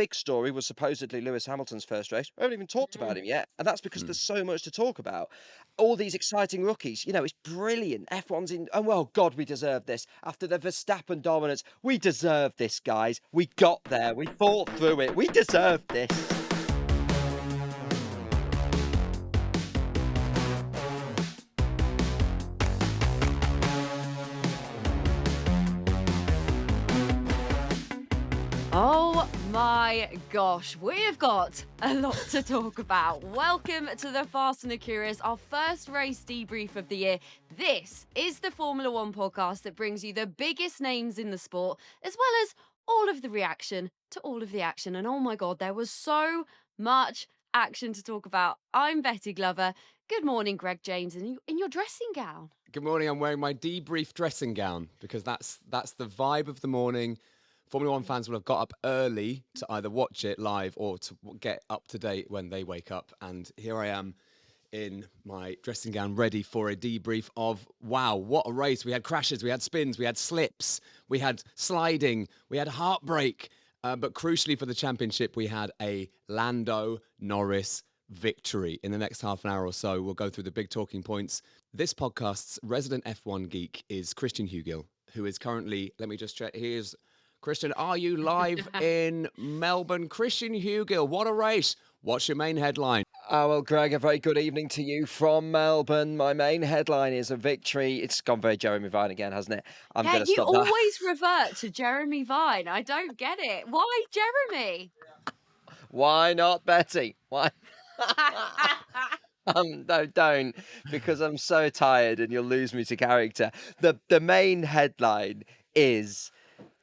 big story was supposedly Lewis Hamilton's first race. We haven't even talked about him yet, and that's because Mm. there's so much to talk about. All these exciting rookies, it's brilliant. F1's in, and well, God, we deserve this. After the Verstappen dominance, we deserve this, guys. We got there. We fought through it. We deserve this. Oh my gosh, we've got a lot to talk about. Welcome to the Fast and the Curious, our first race debrief of the year. This is the Formula One podcast that brings you the biggest names in the sport, as well as all of the reaction to all of the action. And oh my God, there was so much action to talk about. I'm Betty Glover. Good morning, Greg James, in your dressing gown. Good morning. I'm wearing my debrief dressing gown because that's the vibe of the morning. Formula One fans will have got up early to either watch it live or to get up to date when they wake up. And here I am in my dressing gown, ready for a debrief of, wow, what a race. We had crashes, we had spins, we had slips, we had sliding, we had heartbreak. But crucially for the championship, we had a Lando Norris victory. In the next half an hour or so, we'll go through the big talking points. This podcast's resident F1 geek is Christian Hugill, who is currently, let me just check, here's Christian, are you live in Melbourne? Christian Hugill, what a race. What's your main headline? Oh, well, Greg, a very good evening to you from Melbourne. My main headline is a victory. It's gone very Jeremy Vine again, hasn't it? I'm Yeah, going to you stop that. always revert to Jeremy Vine. I don't get it. Why Jeremy? Why not Betty? Why? No, don't, because I'm so tired and you'll lose me to character. The main headline is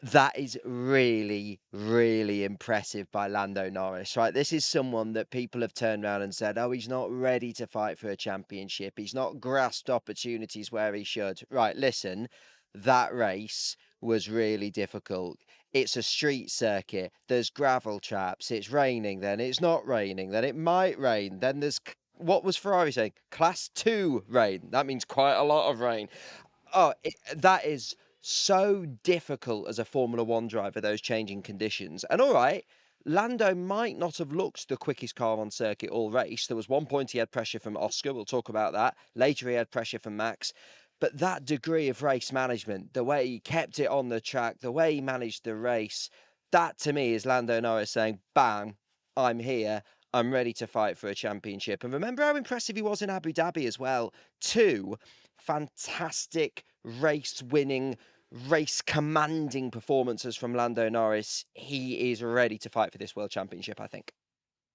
that is really, really impressive by Lando Norris, right? This is someone that people have turned around and said, oh, he's not ready to fight for a championship. He's not grasped opportunities where he should. Right, listen, that race was really difficult. It's a street circuit. There's gravel traps. It's raining, then it's not raining, then it might rain. Then there's what was Ferrari saying? Class 2 rain. That means quite a lot of rain. That is so difficult as a Formula One driver, those changing conditions. And all right, Lando might not have looked the quickest car on circuit all race. There was one point he had pressure from Oscar. We'll talk about that. Later, he had pressure from Max. But that degree of race management, the way he kept it on the track, the way he managed the race, that to me is Lando Norris saying, bang, I'm here. I'm ready to fight for a championship. And remember how impressive he was in Abu Dhabi as well. Two fantastic race winning, race commanding performances from Lando Norris. He is ready to fight for this world championship, I think.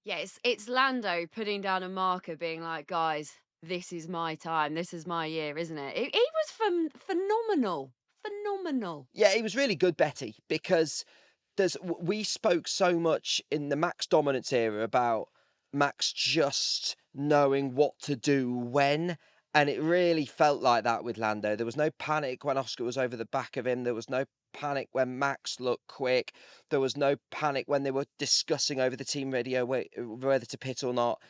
Yeah, it's Lando putting down a marker, being like, guys, this is my time. This is my year, isn't it? He was phenomenal. Phenomenal. Yeah, he was really good, Betty, because we spoke so much in the Max dominance era about Max just knowing what to do when. And it really felt like that with Lando. There was no panic when Oscar was over the back of him. There was no panic when Max looked quick. There was no panic when they were discussing over the team radio whether to pit or not.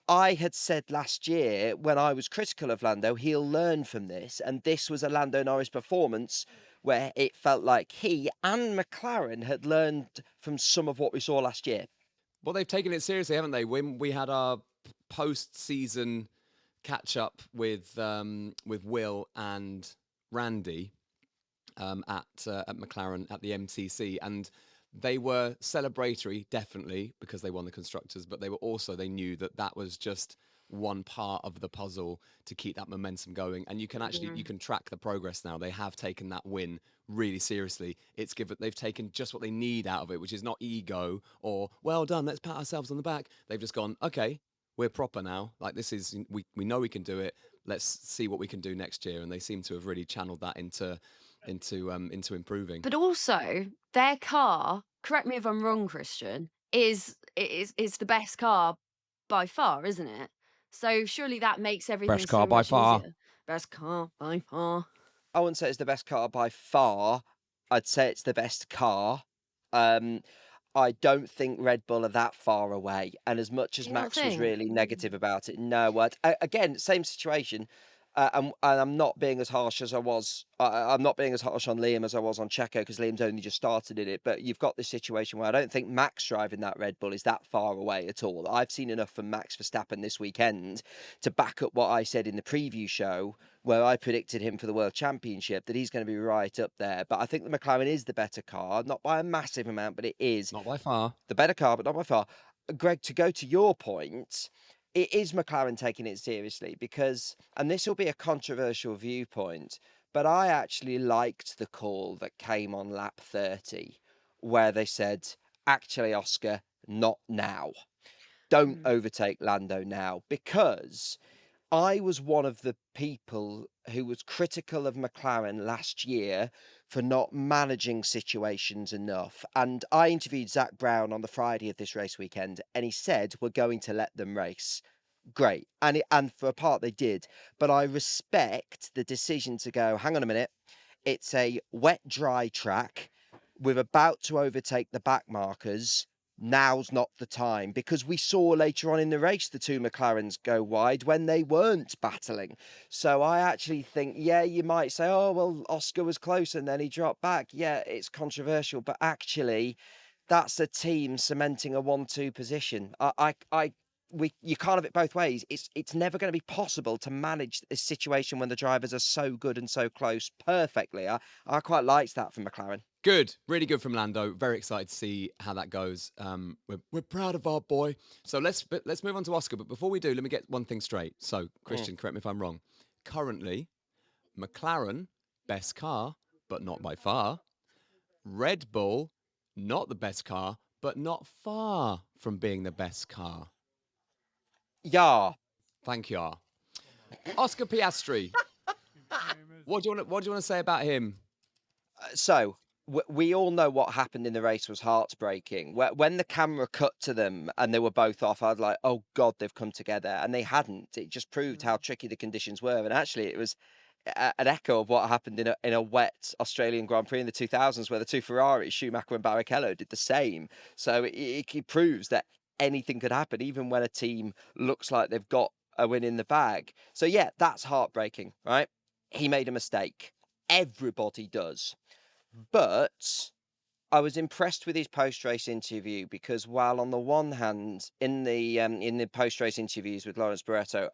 I had said last year when I was critical of Lando, he'll learn from this. And this was a Lando Norris performance where it felt like he and McLaren had learned from some of what we saw last year. Well, they've taken it seriously, haven't they? When we had our post-season catch-up with Will and Randy at McLaren at the MTC, and they were celebratory, definitely, because they won the constructors, but they knew that was just one part of the puzzle to keep that momentum going. And you can track the progress now. They have taken that win really seriously. They've taken just what they need out of it, which is not ego or well done, let's pat ourselves on the back. They've just gone, okay, we're proper now. Like we know we can do it. Let's see what we can do next year. And they seem to have really channeled that into improving. But also, their car, correct me if I'm wrong, Christian, is the best car by far, isn't it? So surely that makes everything Best so car by much far. easier. Best car by far. I wouldn't say it's the best car by far. I'd say it's the best car. I don't think Red Bull are that far away. And as much as You don't Max was think? really negative about it, no, again, same situation. And I'm not being as harsh as I was. I'm not being as harsh on Liam as I was on Checo because Liam's only just started in it. But you've got this situation where I don't think Max driving that Red Bull is that far away at all. I've seen enough from Max Verstappen this weekend to back up what I said in the preview show, where I predicted him for the World Championship, that he's going to be right up there. But I think the McLaren is the better car, not by a massive amount, but it is Not by far. the better car, but not by far. Greg, to go to your point, it is McLaren taking it seriously because, and this will be a controversial viewpoint, but I actually liked the call that came on lap 30 where they said, actually, Oscar, not now. Don't overtake Lando now, because I was one of the people who was critical of McLaren last year for not managing situations enough. And I interviewed Zach Brown on the Friday of this race weekend, and he said, we're going to let them race. Great. And for a part they did. But I respect the decision to go, hang on a minute, it's a wet, dry track. We're about to overtake the back markers. Now's not the time, because we saw later on in the race the two McLarens go wide when they weren't battling. So I actually think, yeah, you might say, oh, well, Oscar was close and then he dropped back. Yeah, it's controversial, but actually that's a team cementing a 1-2 position. You can't have it both ways. It's never going to be possible to manage this situation when the drivers are so good and so close perfectly. I quite liked that from McLaren. Good, really good from Lando. Very excited to see how that goes. We're proud of our boy. So let's move on to Oscar. But before we do, let me get one thing straight. So Christian, correct me if I'm wrong. Currently, McLaren, best car, but not by far. Red Bull, not the best car, but not far from being the best car. Yeah. Thank you. Oscar Piastri. What do you want to say about him? So we all know what happened in the race was heartbreaking. When the camera cut to them and they were both off, I was like, oh God, they've come together. And they hadn't. It just proved how tricky the conditions were. And actually, it was an echo of what happened in a wet Australian Grand Prix in the 2000s, where the two Ferraris, Schumacher and Barrichello, did the same. So it proves that anything could happen, even when a team looks like they've got a win in the bag. So yeah, that's heartbreaking, right? He made a mistake. Everybody does. But I was impressed with his post-race interview, because while on the one hand, in the post-race interviews with Lawrence Barretto,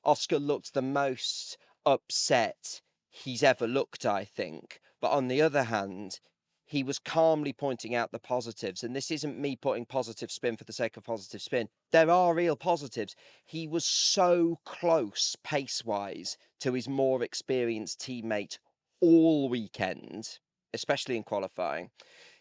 Oscar looked the most upset he's ever looked, I think. But on the other hand, he was calmly pointing out the positives. And this isn't me putting positive spin for the sake of positive spin. There are real positives. He was so close pace-wise to his more experienced teammate all weekend, especially in qualifying.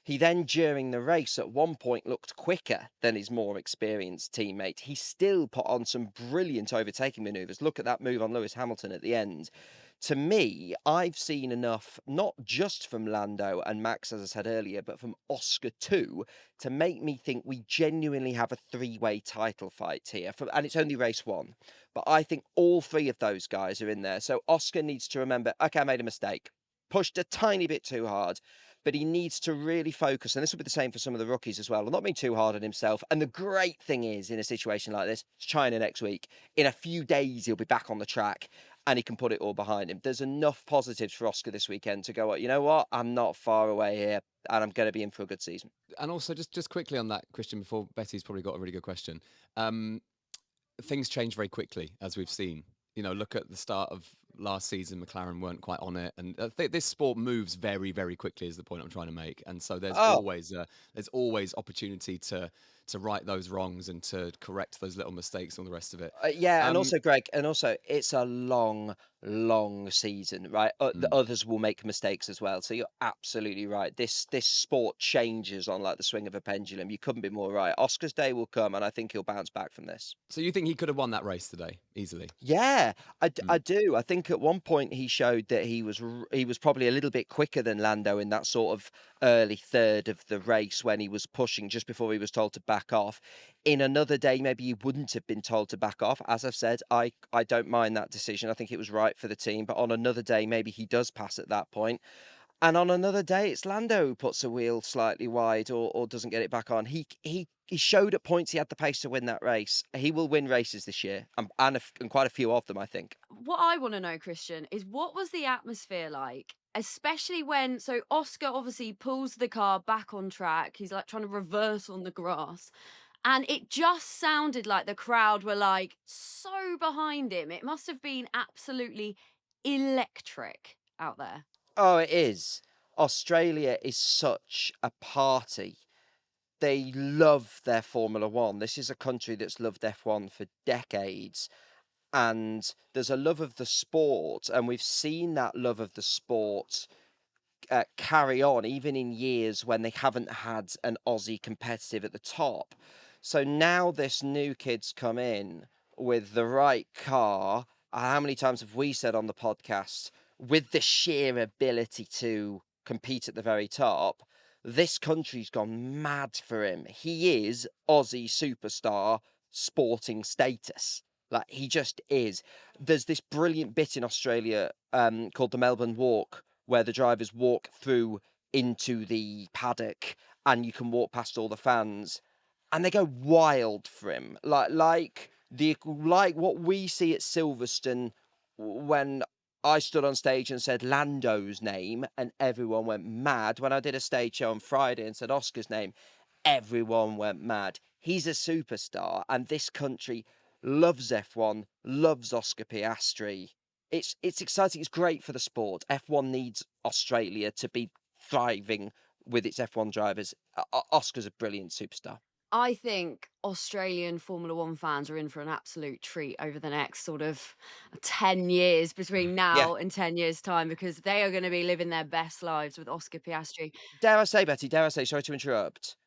He then, during the race, at one point looked quicker than his more experienced teammate. He still put on some brilliant overtaking manoeuvres. Look at that move on Lewis Hamilton at the end. To me, I've seen enough, not just from Lando and Max, as I said earlier, but from Oscar too, to make me think we genuinely have a three-way title fight here. And it's only race one. But I think all three of those guys are in there. So Oscar needs to remember, okay, I made a mistake. Pushed a tiny bit too hard, but he needs to really focus. And this will be the same for some of the rookies as well. Not being too hard on himself. And the great thing is, in a situation like this, it's China next week. In a few days, he'll be back on the track and he can put it all behind him. There's enough positives for Oscar this weekend to go, you know what? I'm not far away here and I'm going to be in for a good season. And also, just quickly on that, Christian, before Betty's probably got a really good question. Things change very quickly, as we've seen. Look at the start of last season, McLaren weren't quite on it. And this sport moves very, very quickly, is the point I'm trying to make. And so there's always opportunity to right those wrongs and to correct those little mistakes and all the rest of it. And also, Greg, it's a long season, right? The others will make mistakes as well. So you're absolutely right. This sport changes on like the swing of a pendulum. You couldn't be more right. Oscar's day will come, and I think he'll bounce back from this. So you think he could have won that race today easily? Yeah, I do. I think at one point he showed that he was probably a little bit quicker than Lando in that sort of early third of the race when he was pushing just before he was told to back off. In another day, maybe he wouldn't have been told to back off. As I've said, I don't mind that decision. I think it was right for the team. But on another day, maybe he does pass at that point. And on another day, it's Lando who puts a wheel slightly wide or doesn't get it back on. He he showed at points he had the pace to win that race. He will win races this year, and quite a few of them, I think. What I want to know, Christian, is what was the atmosphere like? Especially when, so Oscar obviously pulls the car back on track. He's like trying to reverse on the grass. And it just sounded like the crowd were like so behind him. It must have been absolutely electric out there. Oh, it is. Australia is such a party. They love their Formula One. This is a country that's loved F1 for decades. And there's a love of the sport. And we've seen that love of the sport carry on, even in years when they haven't had an Aussie competitive at the top. So now this new kid's come in with the right car. How many times have we said on the podcast, with the sheer ability to compete at the very top, this country's gone mad for him. He is Aussie superstar sporting status. Like, he just is. There's this brilliant bit in Australia called the Melbourne Walk, where the drivers walk through into the paddock and you can walk past all the fans and they go wild for him. Like what we see at Silverstone when I stood on stage and said Lando's name and everyone went mad. When I did a stage show on Friday and said Oscar's name, everyone went mad. He's a superstar, and this country loves F1, loves Oscar Piastri. It's exciting. It's great for the sport. F1 needs Australia to be thriving with its F1 drivers. Oscar's a brilliant superstar. I think Australian Formula One fans are in for an absolute treat over the next sort of 10 years, between Yeah. now and 10 years' time, because they are going to be living their best lives with Oscar Piastri. Dare I say, Betty, sorry to interrupt.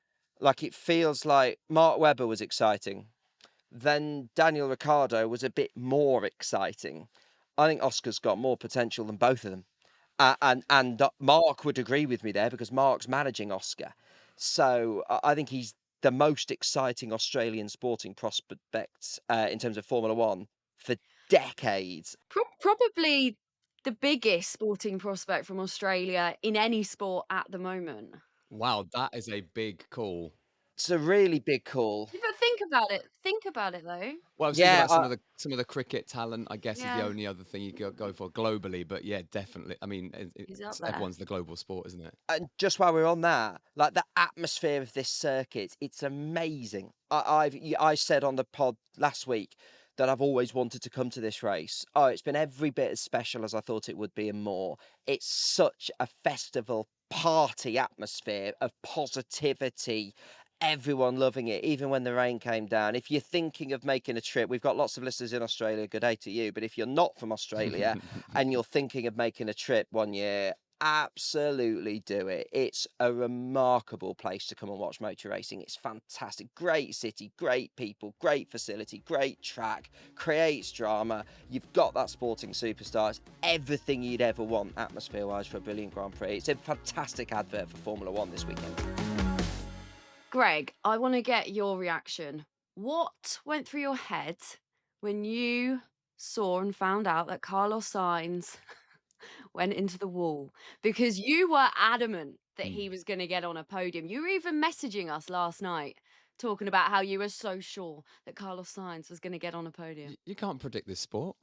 Like, it feels like Mark Webber was exciting. Then Daniel Ricciardo was a bit more exciting. I think Oscar's got more potential than both of them. And Mark would agree with me there because Mark's managing Oscar. So I think he's the most exciting Australian sporting prospect in terms of Formula One for decades. Probably the biggest sporting prospect from Australia in any sport at the moment. Wow, that is a big call. It's a really big call. But think about it. Think about it, though. Well, I was thinking Yeah, about some of the cricket talent, I guess, is the Yeah. only other thing you go for globally. But yeah, definitely. I mean, He's up there. everyone's the global sport, isn't it? and just while we're on that, like the atmosphere of this circuit, it's amazing. I said on the pod last week that I've always wanted to come to this race. Oh, it's been every bit as special as I thought it would be and more. It's such a festival party atmosphere of positivity. Everyone loving it, even when the rain came down. If you're thinking of making a trip, we've got lots of listeners in Australia, good day to you. But if you're not from Australia and you're thinking of making a trip one year, absolutely do it. It's a remarkable place to come and watch motor racing. It's fantastic. Great city, great people, great facility, great track, creates drama. You've got that sporting superstar. It's everything you'd ever want atmosphere-wise for a brilliant Grand Prix. It's a fantastic advert for Formula One this weekend. Greg, I want to get your reaction. What went through your head when you saw and found out that Carlos Sainz went into the wall? Because you were adamant that he was going to get on a podium. You were even messaging us last night talking about how you were so sure that Carlos Sainz was going to get on a podium. You can't predict this sport.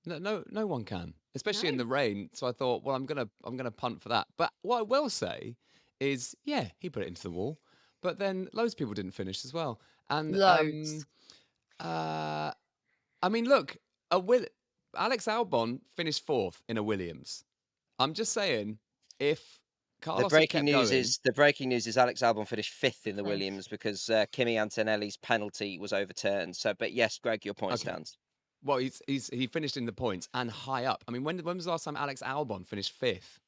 No one can, especially in No. the rain. So I thought, well, I'm gonna punt for that. But what I will say is, yeah, he put it into the wall. But then loads of people didn't finish as well. And Loads. I mean, look, Alex Albon finished 4th in a Williams. I'm just saying, if Carlos The had breaking kept news going, is Alex Albon finished 5th in the Fifth. Williams because Kimi Antonelli's penalty was overturned. So, but yes, Greg, your point Okay. stands. well, he finished in the points and high up. I mean, when was the last time Alex Albon finished 5th?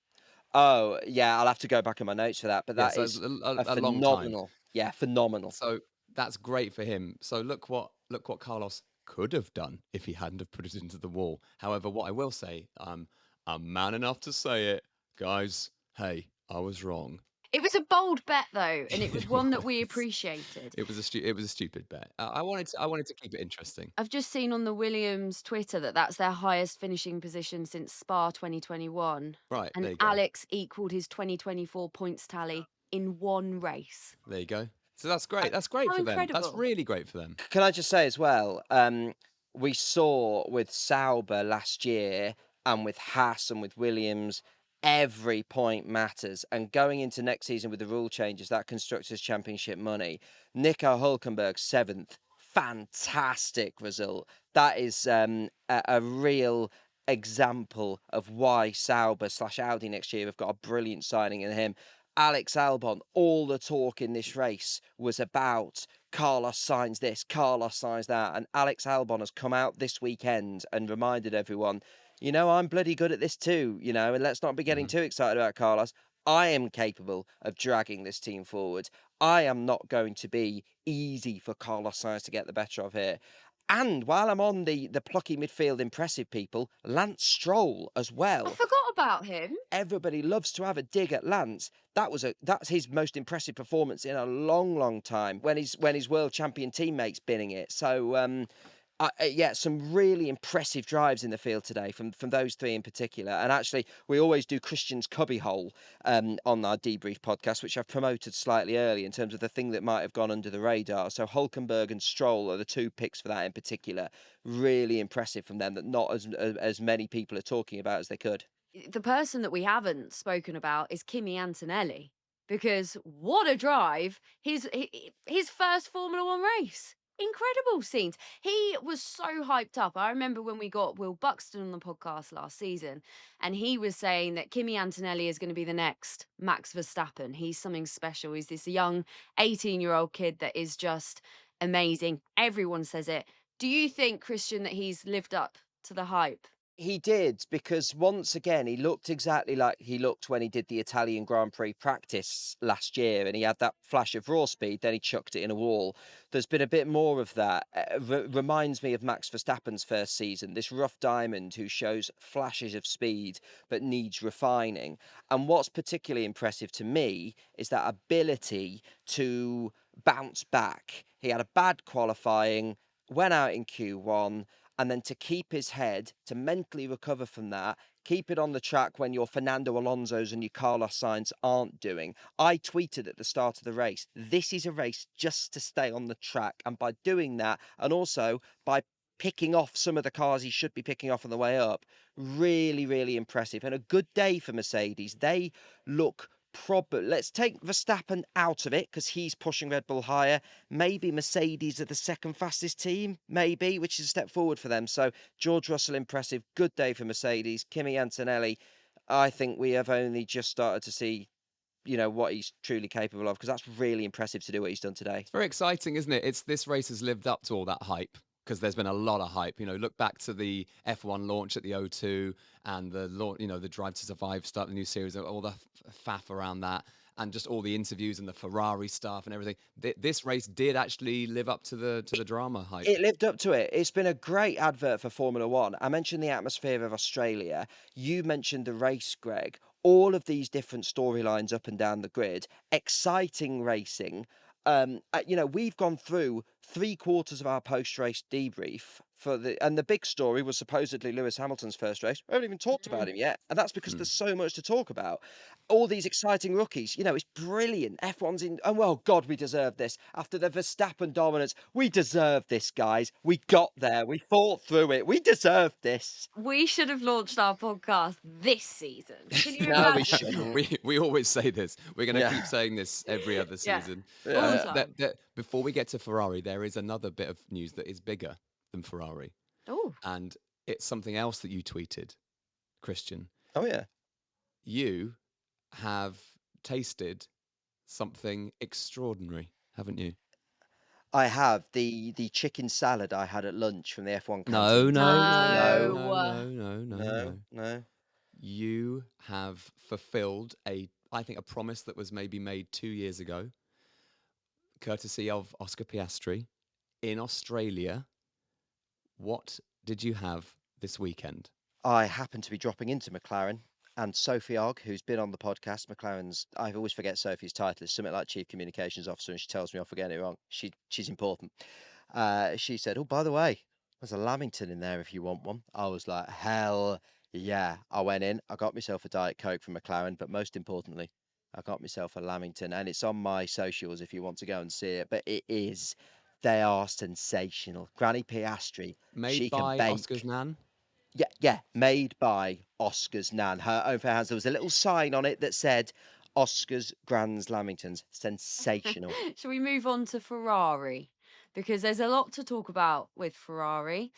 Oh, yeah, I'll have to go back in my notes for that. But Yeah, that so is a a long time. phenomenal, phenomenal. So that's great for him. So look what Carlos could have done if he hadn't have put it into the wall. However, what I will say, I'm man enough to say it, guys. Hey, I was wrong. It was a bold bet, though, and it was It one that we was. appreciated. It was a stupid bet. I wanted to keep it interesting. I've just seen on the Williams Twitter that that's their highest finishing position since Spa 2021. Right, And there you go. Alex equalled his 2024 points tally in one race. There you go. So that's great. That's great How for them. That's incredible. really great for them. Can I just say as well, we saw with Sauber last year and with Haas and with Williams, every point matters. And going into next season with the rule changes, that Constructors' Championship money, Nico Hulkenberg, 7th, fantastic result. That is a real example of why Sauber/Audi next year have got a brilliant signing in him. Alex Albon, all the talk in this race was about Carlos signs this, Carlos signs that. And Alex Albon has come out this weekend and reminded everyone, I'm bloody good at this too, and let's not be getting too excited about Carlos. I am capable of dragging this team forward. I am not going to be easy for Carlos Sainz to get the better of here. And while I'm on the plucky midfield impressive people, Lance Stroll as I well. forgot about him. Everybody loves to have a dig at Lance. That's his most impressive performance in a long, long time when his world champion teammates binning it. So yeah, some really impressive drives in the field today from those three in particular. And actually, we always do Christian's cubbyhole on our debrief podcast, which I've promoted slightly early in terms of the thing that might have gone under the radar. So Hulkenberg and Stroll are the two picks for that in particular. Really impressive from them that not as many people are talking about as they could. The person that we haven't spoken about is Kimmy Antonelli, because what a drive! His first Formula One race. Incredible scenes. He was so hyped up. I remember when we got Will Buxton on the podcast last season, and he was saying that Kimmy Antonelli is going to be the next Max Verstappen. He's something special. He's this young 18-year-old kid that is just amazing. Everyone says it. Do you think, Christian, that he's lived up to the hype? He did, because once again, he looked exactly like he looked when he did the Italian Grand Prix practice last year, and he had that flash of raw speed, then he chucked it in a wall. There's been a bit more of that. Reminds me of Max Verstappen's first season, this rough diamond who shows flashes of speed but needs refining. And what's particularly impressive to me is that ability to bounce back. He had a bad qualifying, went out in Q1, and then to keep his head, to mentally recover from that, keep it on the track when your Fernando Alonso's and your Carlos Sainz aren't doing. I tweeted at the start of the race, this is a race just to stay on the track. And by doing that, and also by picking off some of the cars he should be picking off on the way up, really, really impressive. And a good day for Mercedes. They look let's take Verstappen out of it because he's pushing Red Bull higher. Maybe Mercedes are the second fastest team, maybe, which is a step forward for them. So George Russell, impressive. Good day for Mercedes. Kimi Antonelli, I think we have only just started to see, what he's truly capable of, because that's really impressive to do what he's done today. It's very exciting, isn't it? This race has lived up to all that hype because there's been a lot of hype. Look back to the F1 launch at the O2 and the launch, the Drive to Survive start the new series, all the faff around that, and just all the interviews and the Ferrari stuff and everything. This race did actually live up to the drama hype. It lived up to it. It's been a great advert for Formula One. I mentioned the atmosphere of Australia. You mentioned the race, Greg. All of these different storylines up and down the grid, exciting racing. We've gone through 3/4 of our post-race debrief and the big story was supposedly Lewis Hamilton's first race. We haven't even talked about him yet, and that's because there's so much to talk about. All these exciting rookies, it's brilliant. F1's in, and well, God, we deserve this. After the Verstappen dominance, we deserve this, guys. We got there. We fought through it. We deserve this. We should have launched our podcast this season. Can you No, we imagine? shouldn't. We always say this. We're going to Yeah. keep saying this every other Yeah. season. All the time. Before we get to Ferrari, there is another bit of news that is bigger than Ferrari. Oh, And it's something else that you tweeted, Christian. Oh, yeah. You have tasted something extraordinary, haven't you? I have the chicken salad I had at lunch from the F1 No, canteen. no. No. You have fulfilled I think a promise that was maybe made 2 years ago, courtesy of Oscar Piastri in Australia. What did you have this weekend? I happened to be dropping into McLaren, and Sophie Ogg, who's been on the podcast, I always forget Sophie's title, it's something like Chief Communications Officer, and she tells me off for getting it wrong. She's important. She said, oh, by the way, there's a Lamington in there if you want one. I was like, hell yeah. I went in, I got myself a Diet Coke from McLaren, but most importantly, I got myself a Lamington, and it's on my socials if you want to go and see it. But they are sensational. Granny Piastri, Made she can by Oscar's bake. nan. Yeah, yeah, made by Oscar's nan, her own fair hands. There was a little sign on it that said Oscar's Grands Lamingtons. Sensational. Shall we move on to Ferrari? Because there's a lot to talk about with Ferrari.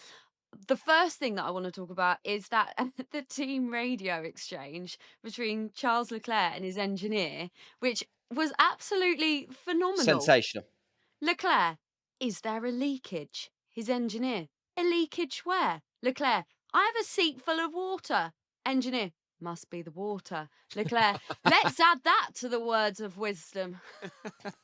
The first thing that I want to talk about is that the team radio exchange between Charles Leclerc and his engineer, which was absolutely phenomenal. Sensational. Leclerc, is there a leakage? His engineer, a leakage where? Leclerc, I have a seat full of water. Engineer, must be the water. Leclerc, let's add that to the words of wisdom.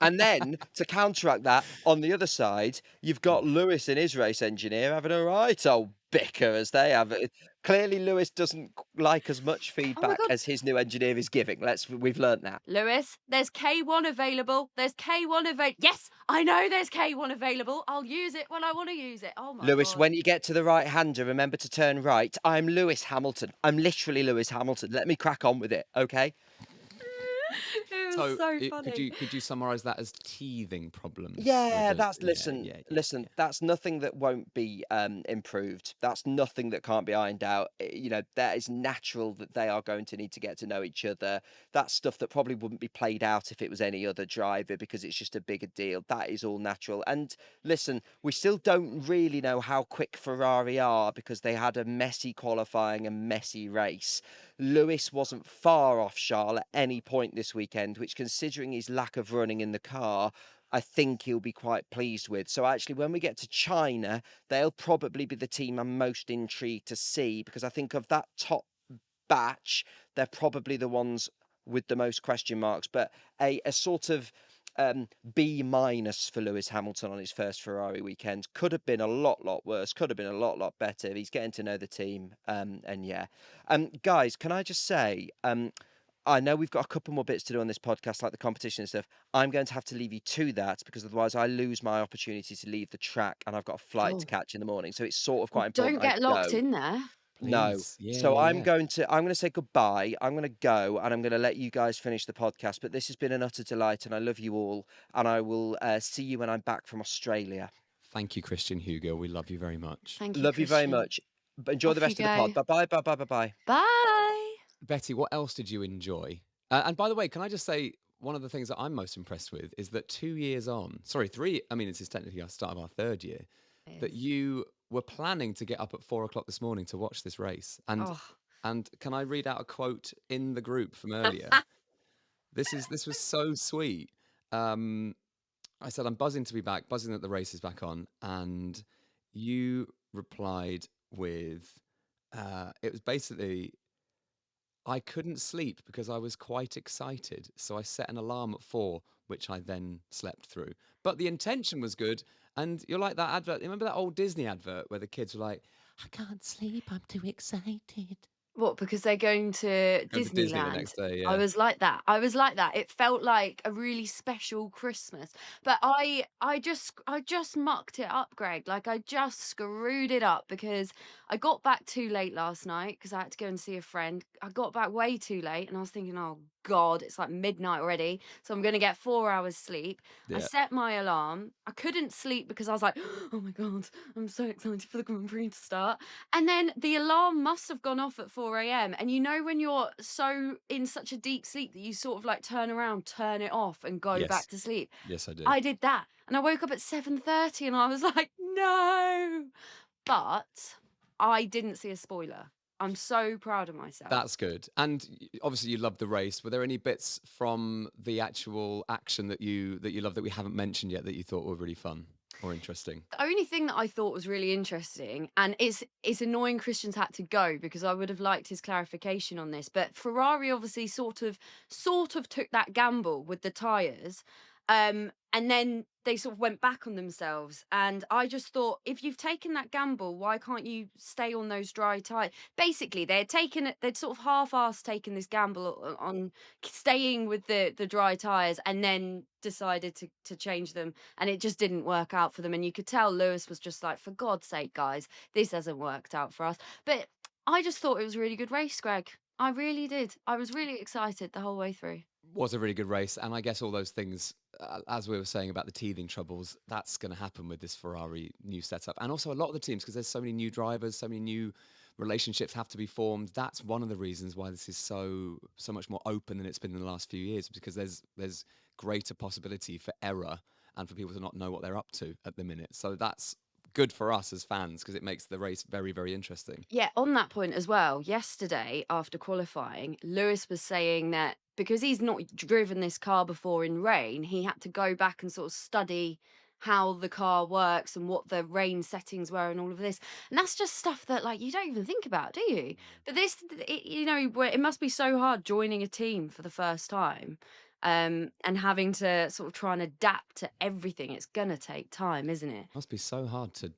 And then to counteract that, on the other side, you've got Lewis and his race engineer having a right old bicker as they have. Clearly, Lewis doesn't like as much Oh my feedback God. as his new engineer is giving. We've learnt that. Lewis, there's K1 available. There's K1 available. Yes, I know there's K1 available. I'll use it when I want to use it. Oh my Lewis, God. when you get to the right hander, remember to turn right. I'm Lewis Hamilton. I'm literally Lewis Hamilton. Let me crack on with it, okay? It was So so could funny. you summarise that as teething problems? Yeah, with the- that's listen, listen. That's nothing that won't be improved. That's nothing that can't be ironed out. You know, that is natural that they are going to need to get to know each other. That's stuff that probably wouldn't be played out if it was any other driver because it's just a bigger deal. That is all natural. And listen, we still don't really know how quick Ferrari are because they had a messy qualifying and messy race. Lewis wasn't far off Charles at any point this weekend, which, considering his lack of running in the car, I think he'll be quite pleased with. So actually, when we get to China, they'll probably be the team I'm most intrigued to see because I think of that top batch, they're probably the ones with the most question marks. But a sort of B minus for Lewis Hamilton on his first Ferrari weekend could have been a lot worse. Could have been a lot better. He's getting to know the team, and yeah, guys, can I just say, I know we've got a couple more bits to do on this podcast, like the competition and stuff. I'm going to have to leave you to that because otherwise I lose my opportunity to leave the track and I've got a flight to Oh, catch in the morning. So it's sort of well, quite important don't I get locked go. in there. No. Please. Yeah, So yeah, I'm yeah. going to say goodbye. I'm going to go and I'm going to let you guys finish the podcast. But this has been an utter delight and I love you all. And I will see you when I'm back from Australia. Thank you, Christian Hugo. We love you very much. Thank you, Love you very Christian. much. Enjoy the Off you rest of the pod. go. Bye bye. Bye. Bye. Betty, what else did you enjoy? And by the way, can I just say one of the things that I'm most impressed with is that 2 years on, sorry, three, I mean, this is technically our start of our third year, that you were planning to get up at 4 o'clock this morning to watch this race. Oh. And can I read out a quote in the group from earlier? This was so sweet. I said, I'm buzzing to be back, buzzing that the race is back on. And you replied with, it was basically, I couldn't sleep because I was quite excited. So I set an alarm at 4, which I then slept through. But the intention was good. And you're like that advert. Remember that old Disney advert where the kids were like, I can't sleep, I'm too excited. What, because they're going to Go to Disney the Disneyland? next day, I yeah. was like that. I was like that. It felt like a really special Christmas. But I just mucked it up, Greg. Like I just screwed it up because I got back too late last night because I had to go and see a friend. I got back way too late and I was thinking, oh God, it's like midnight already. So I'm gonna get 4 hours sleep. I Yeah. set my alarm. I couldn't sleep because I was like, oh my God, I'm so excited for the Grand Prix to start. And then the alarm must have gone off at 4 a.m. And you know, when you're so in such a deep sleep that you sort of like turn around, turn it off, and go back Yes. to sleep. Yes, I do. I did that. And I woke up at 7:30 and I was like, no. But I didn't see a spoiler. I'm so proud of myself. That's good. And obviously you loved the race. Were there any bits from the actual action that you loved that we haven't mentioned yet that you thought were really fun or interesting? The only thing that I thought was really interesting, and it's annoying Christian's had to go because I would have liked his clarification on this, but Ferrari obviously sort of took that gamble with the tyres. And then they sort of went back on themselves. And I just thought, if you've taken that gamble, why can't you stay on those dry tyres? Basically, they'd sort of half-assed taken this gamble on staying with the dry tyres and then decided to change them. And it just didn't work out for them. And you could tell Lewis was just like, for God's sake, guys, this hasn't worked out for us. But I just thought it was a really good race, Greg. I really did. I was really excited the whole way through. Was a really good race. And I guess all those things, as we were saying about the teething troubles, that's going to happen with this Ferrari new setup. And also a lot of the teams, because there's so many new drivers, so many new relationships have to be formed. That's one of the reasons why this is so much more open than it's been in the last few years, because there's greater possibility for error and for people to not know what they're up to at the minute. So that's good for us as fans because it makes the race very, very interesting. Yeah, on that point as well, yesterday after qualifying, Lewis was saying that because he's not driven this car before in rain, he had to go back and sort of study how the car works and what the rain settings were and all of this. And that's just stuff that like you don't even think about, do you? But this, it must be so hard joining a team for the first time. And having to sort of try and adapt to everything. It's gonna take time, isn't it? Must be so hard to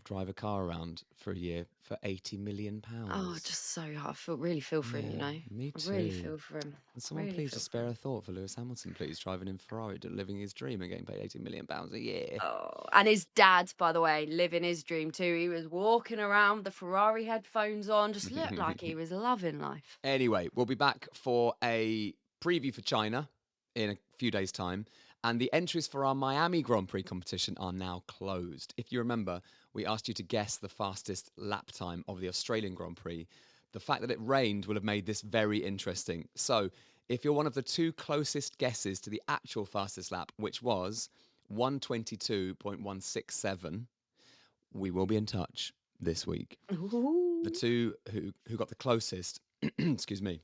drive a car around for a year for £80 million. Oh, just so hard. Really feel for him, you know. Me I really too. feel for him. Can someone Really please feel just for spare him. a thought for Lewis Hamilton, please, driving in Ferrari, living his dream and getting paid £80 million a year. Oh, and his dad, by the way, living his dream too. He was walking around with the Ferrari headphones on, just looked like he was loving life. Anyway, we'll be back for a preview for China in a few days' time. And the entries for our Miami Grand Prix competition are now closed. If you remember, we asked you to guess the fastest lap time of the Australian Grand Prix. The fact that it rained will have made this very interesting. So, if you're one of the two closest guesses to the actual fastest lap, which was 122.167, we will be in touch this week. Ooh. The two who got the closest, excuse me,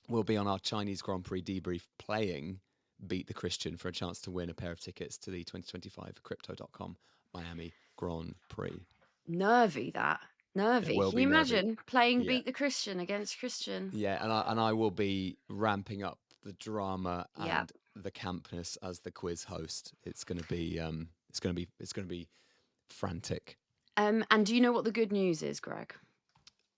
will be on our Chinese Grand Prix debrief playing Beat the Christian for a chance to win a pair of tickets to the 2025 Crypto.com Miami Grand Prix. Nervy, that. Nervy. will Can be you nervy. imagine playing Yeah. Beat the Christian against Christian? Yeah, and I will be ramping up the drama Yeah. and the campness as the quiz host. It's going to be frantic. And do you know what the good news is, Greg?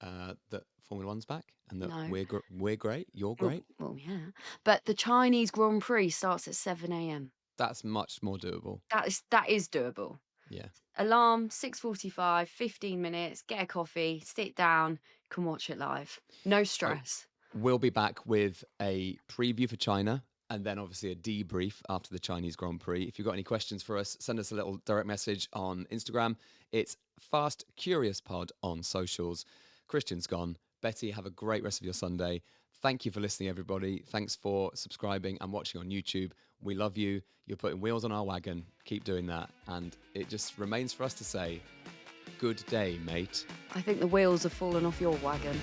That Formula One's back and that No. we're great. You're Well- great. Well, yeah. But the Chinese Grand Prix starts at 7 a.m. That's much more doable. That is doable. Yeah. Alarm 6:45, 15 minutes, get a coffee, sit down, can watch it live. No stress. We'll be back with a preview for China and then obviously a debrief after the Chinese Grand Prix. If you've got any questions for us, send us a little direct message on Instagram. It's Fast Curious Pod on socials. Christian's gone. Betty, have a great rest of your Sunday. Thank you for listening, everybody. Thanks for subscribing and watching on YouTube. We love you. You're putting wheels on our wagon. Keep doing that. And it just remains for us to say, good day, mate. I think the wheels have fallen off your wagon.